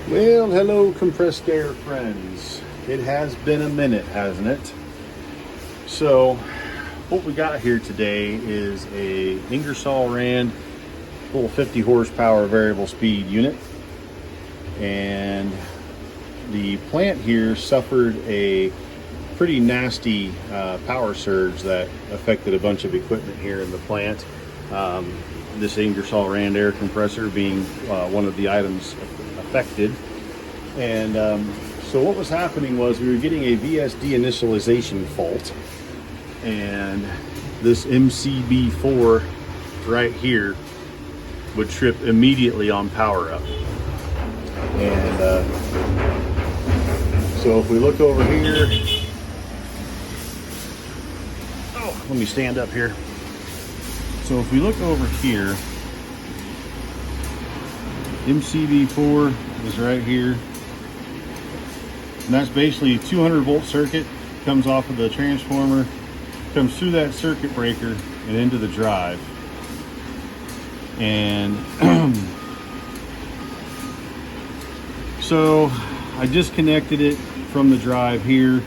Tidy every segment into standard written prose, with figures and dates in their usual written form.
Well, hello compressed air friends. It has been a minute, hasn't it? So what we got here today is a Ingersoll Rand little 50 horsepower variable speed unit. And the plant here suffered a pretty nasty power surge that affected a bunch of equipment here in the plant. This Ingersoll Rand air compressor being one of the items affected. And so what was happening was we were getting a VSD Initialization Fault, and this MCB4 right here would trip immediately on power up. And so if we look over here, oh, let me stand up here. So if we look over here, MCB4 is right here. And that's basically a 200 volt circuit, comes off of the transformer, comes through that circuit breaker and into the drive. And so I disconnected it from the drive here,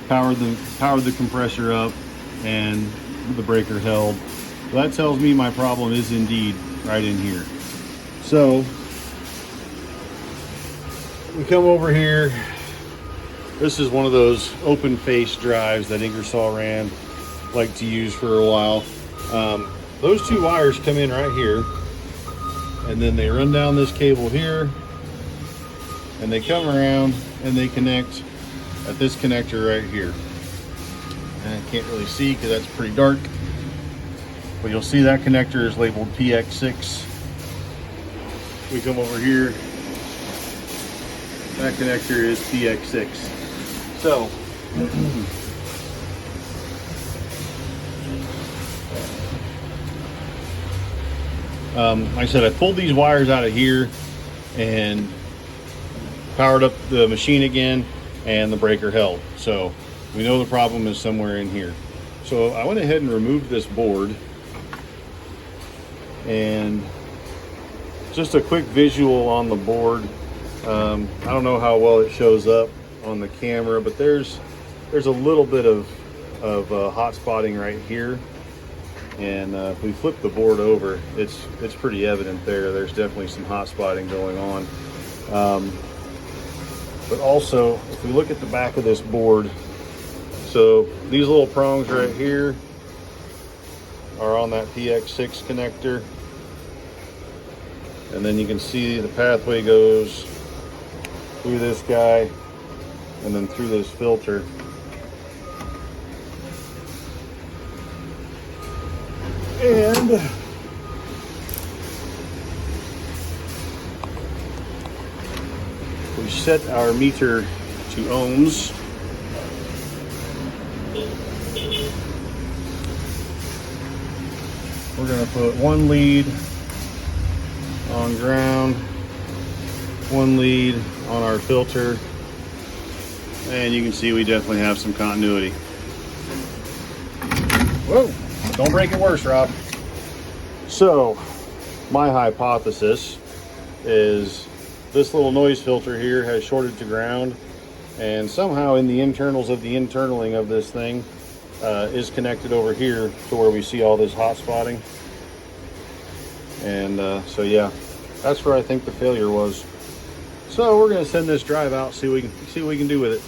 powered the compressor up, and the breaker held. So that tells me my problem is indeed right in here. So we come over here. This is one of those open face drives that Ingersoll Rand like to use for a while. Those two wires come in right here, and then they run down this cable here, and they come around and they connect at this connector right here. And I can't really see because that's pretty dark, but you'll see that connector is labeled PX6. We come over here, that connector is PX6. So like I said, I pulled these wires out of here and powered up the machine again, and the breaker held. So we know the problem is somewhere in here. So I went ahead and removed this board, and just a quick visual on the board. I don't know how well it shows up on the camera, but there's a little bit of hot spotting right here. And if we flip the board over, it's pretty evident there. There's definitely some hot spotting going on. But also, if we look at the back of this board, so these little prongs right here are on that PX6 connector. And then you can see the pathway goes through this guy and then through this filter. And we set our meter to ohms. We're going to put one lead on ground, one lead on our filter, and you can see we definitely have some continuity. Whoa, don't break it worse, Rob. So my hypothesis is this little noise filter here has shorted to ground, and somehow in the internals of the internaling of this thing is connected over here to where we see all this hot spotting. And so yeah, that's where I think the failure was. So we're going to send this drive out, see what we can do with it.